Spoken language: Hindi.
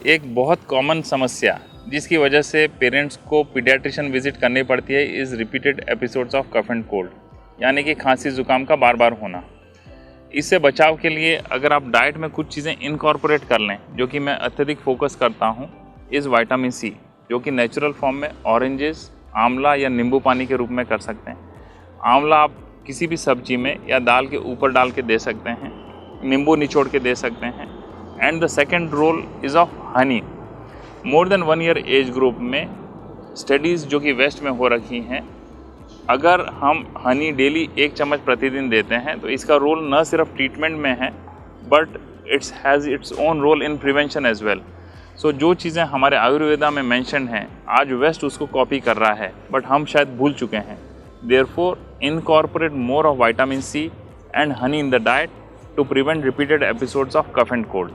एक बहुत कॉमन समस्या जिसकी वजह से पेरेंट्स को पीडियाट्रिशियन विजिट करनी पड़ती है is repeated episodes of cough and cold, यानी कि खांसी ज़ुकाम का बार बार होना। इससे बचाव के लिए अगर आप डाइट में कुछ चीज़ें इनकॉर्पोरेट कर लें, जो कि मैं अत्यधिक फोकस करता हूँ, इज़ विटामिन सी, जो कि नेचुरल फॉर्म में ऑरेंजेस, आंवला या नींबू पानी के रूप में कर सकते हैं। आंवला आप किसी भी सब्जी में या दाल के ऊपर डाल के दे सकते हैं, नींबू निचोड़ के दे सकते हैं। And the second role is of honey. More than 1 year age group में स्टडीज़ जो कि वेस्ट में हो रखी हैं, अगर हम हनी डेली 1 चम्मच प्रतिदिन देते हैं तो इसका रोल न सिर्फ ट्रीटमेंट में है but it's has its own role in prevention as well. So जो चीज़ें हमारे आयुर्वेदा में मेंशन हैं, आज वेस्ट उसको कॉपी कर रहा है बट हम शायद भूल चुके हैं। Therefore incorporate more of vitamin C and honey in the diet to prevent repeated episodes of cough and cold.